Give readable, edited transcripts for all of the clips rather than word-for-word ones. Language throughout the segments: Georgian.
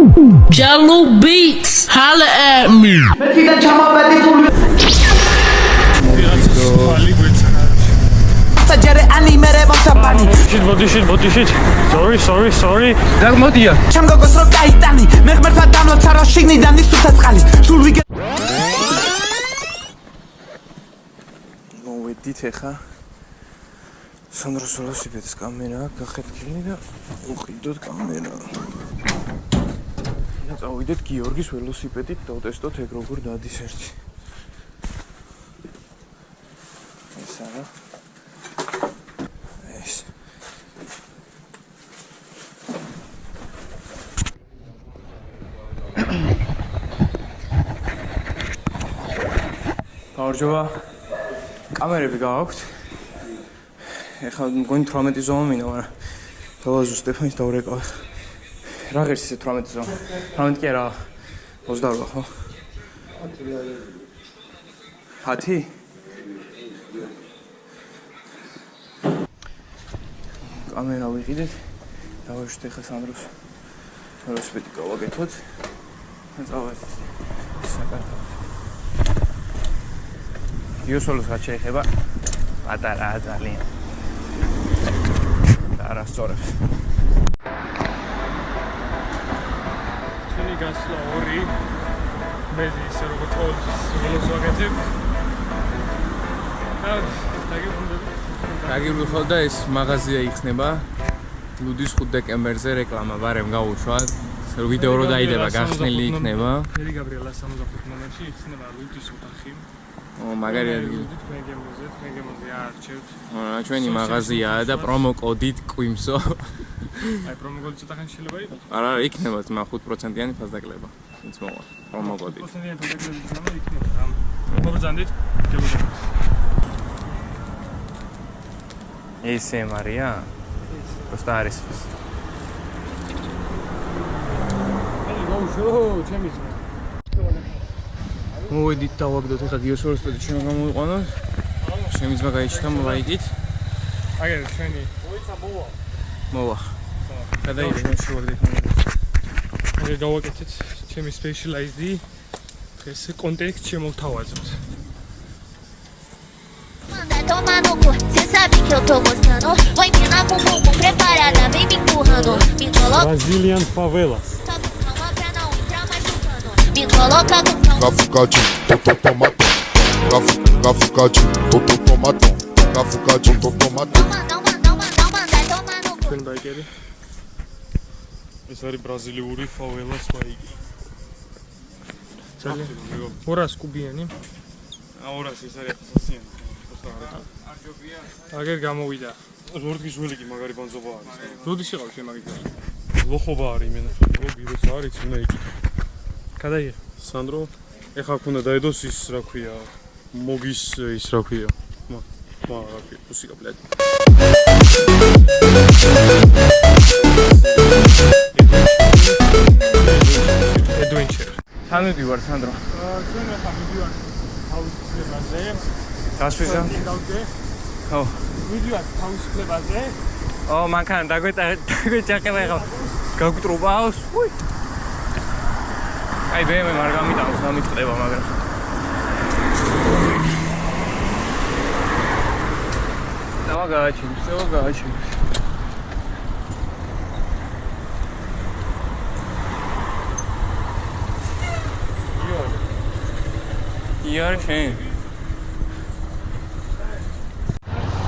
Jello Beats, holla at me. Sorry. მოვედით ახლა სანდროს ველოსიპედის კამერა გახეთქილი და უყიდოთ კამერა. და წავიდეთ გიორგის ველოსიპედით დავტესტოთ ეგ როგორ დადის ერთი. ეს არა. ეს. გაურჯობა. კამერები გააქვთ. ეხლა მგონი 18 ზომა მინდა, მაგრამ დავაზუსტე სტეფანის დავრეკავ. რა ღირს ისე 18 ზომა? 18 კი არა. 28 ხო? 10? კამერა ვიყიდეთ. დავაშვით ეხლა სანდროს ველოსიპედი გავაკეთოთ. და წავედით. საკარგო. იოსოლოს რაც შეეხება პატარაა ძალიან. და არასწორებს. ჩვენი გასვლა 2 მე ისე როგორც ყოველთვის ველოს ვაკეთებ. დაგიბრუნდით და ეს მაღაზია იხსნება ლუდის 5 დეკემბერზე რეკლამა ბარემ გაუშვა. ვიდეო რო დაიდება გახსნილი იქნება. ფერი გაბრიელა 65 ნომერში იხსნება ლუდის ოთახი. მაგარი ადგილი. მეგემოზე არჩევთ. ჩვენი მაღაზიაა და პრომო კოდით კვიმსო. აი პრომო კოდი ცოტა ხანი შეიძლება იყოს? არა, იქნება ძმა 5%-იანი ფასდაკლება. ვინც მოვა. პრომო კოდით. 5%-იანი ფასდაკლების გამო იქნება. მოგბრძანდით? გებოდებით. ესე მარია? просто არის ეს. აი გაუშო, ჩემი ძმა. მოვედით დავაგდოთ ეხლა გიოს ველოსიპედი ჩვენ გამოვიყვანოთ. ჩემი ძმა გაიჩნდა მოვაიგით. აგერ ჩვენი მოვა. გადაიდეთ შევაგდეთ. აგერ გავაკეთეთ ჩემი specialized დღეს კონტექსტ შემოვთავაზოთ. Toma no cu, cê sabe que eu tô gostando. Vou empinar com o bumbum preparada, vem me empurrando. Me coloca Brazilian favelas. uma pra não entrar machucando. Me coloca no chão. Gafucadinho, tomatão. Gafucadinho, tomatão. Gafucadinho, tomatão. Toma no cu. ჩვენ ბაიკერი. ეს არის ბრაზილიური ფაველას ბაიკი. ძალიან 200 კუბიანი. 200 ეს არის 100-იანი. აგერ გამოვიდა. ზურგის ველი კი მაგარი ბანძობა არის. როდის იყავ შენ მაგითაც? ლოხობა არის იმენა. გიროს არის უნდა იკითხო. გადაიღე. სანდრო, ეხლა ქონდა დაედოს ის რა ქვია, მოგის ის რა ქვია. რა ქვია, მუსიკა ბლედ. Adventure. სანუდი ვარ სანდრო. ჩვენ ახლა მიდივართ თავისუფლებაზე. გასვიზა. ხო. მიდივართ თავისუფლებაზე. მანქანა დაგვეჭაყება ახლა. გაგუტრუბავს. აი BMW არ გამიტანოს, გამიტყდება, მაგრამ გავაგაჩინე. იარ შენ.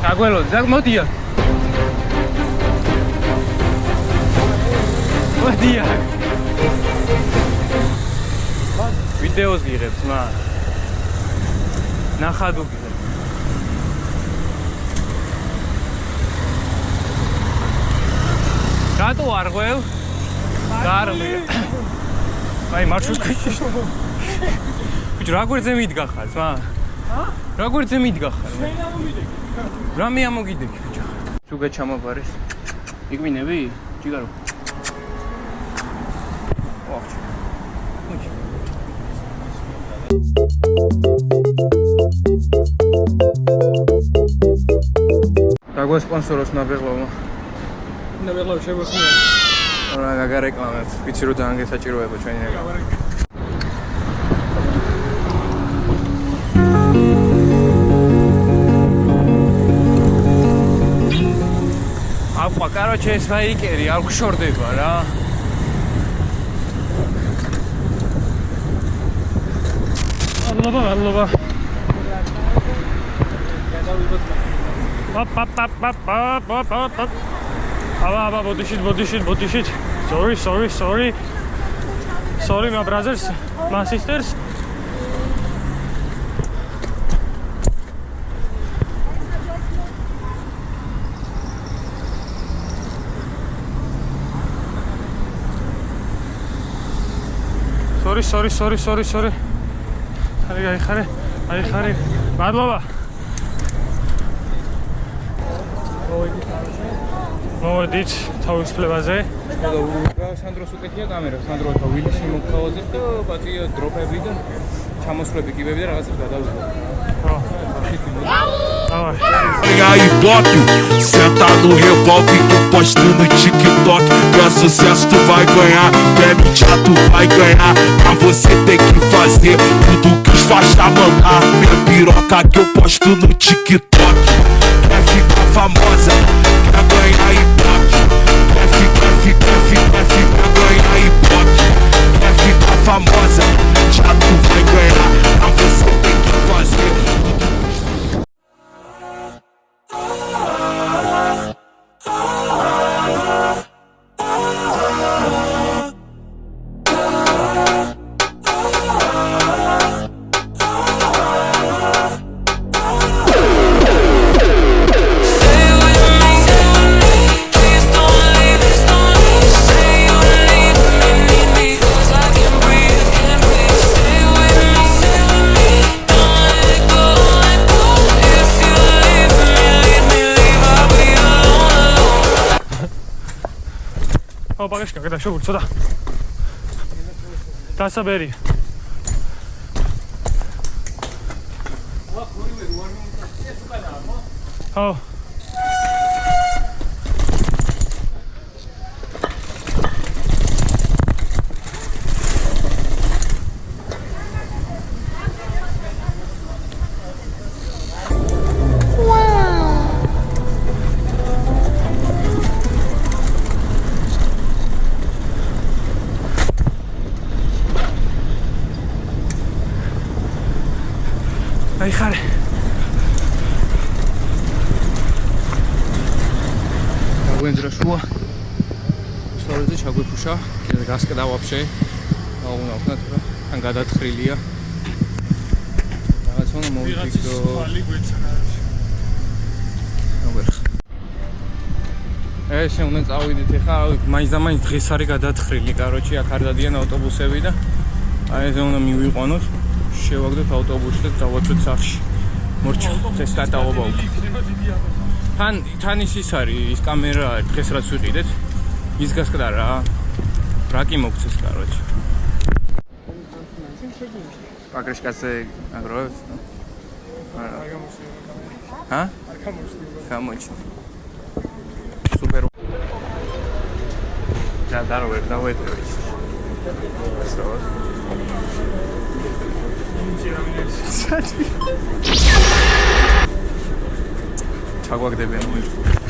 გაგველო, მოდია. მოდია. ვიდეოს გიღებ, ძმა. ნახადო გიღებ. რატო არ ღვევ? გარმე. აი მარშრუტკაში. ბიჭო, რა გვერდზე მიდგა ხარ, ძმა? რა გვერდზე მიდგა ხარ? შენ ამომიდექ. რამე ამოგიდექ, ბიჭო. თუ გაჩამაბარეს. იგმინები? ჯიგარო. ოხ. დაგვასპონსოროს ნაბეღლავმა. ნაბეღლავ შევეხმიან. რა გაგარეკლამებთ. ვიცი რომ ძალიან გესაჭიროება ჩვენი რეკლამა. აკვა, короче, ეს ბაიკერი არ გშორდება რა. მადლობა. აბა, ბოდიშით. Sorry, my brothers, my sisters. Sorry. Აი, მადლობა. მოვედით თავის ფლებაზე. სანდროს უკეთია კამერა, სანდრო თავ ვილში მოგთავაზებ და პატია დროპები და ჩამოსვლები კიბები და რაღაცებს გადავუდგო. Aí bota, senta no revólver e tu posta no TikTok. Pra sucesso tu vai ganhar, pra mídia tu vai ganhar. Pra você tem que fazer tudo que os faixa mandar. Minha piroca que eu posto no TikTok. Quer ficar famosa, quer ganhar ibope. Quer ganhar ibope. Quer ficar famosa, já tu vai ganhar. Pra você tem que fazer. ბაგაჟი გაგდა შეგურცო და დასაბერი ხო აი ხარე გვენძრა შუა სწორედ ჩაგვიფუშა კიდე გასკდა ვაფშე აუნა ვქნათ რა თან გადათხრილია რაღაც უნდა მოვიფიქრო ეს უნდა წავიდეთ ახლა მაინც დღეს არის გადათხრილი კაროჩი აქ არ დადიან ავტობუსები და აი ეს უნდა მივიყვანოთ შევაგდოთ ავტობუსში და დავაჭროთ სახში. მორჩა, ეს გადაობა უკვე. თან ის არის, ის კამერა დღეს რაც ვიყიდეთ, ის გასკდა რა. რა კი მოგცეს, კაროჩი. პაგრეშკაზე აგროვებს? ჰა? გამოჩნდა. სუპერ. დავეთ. ჩაგვაგდებიან მოიწყო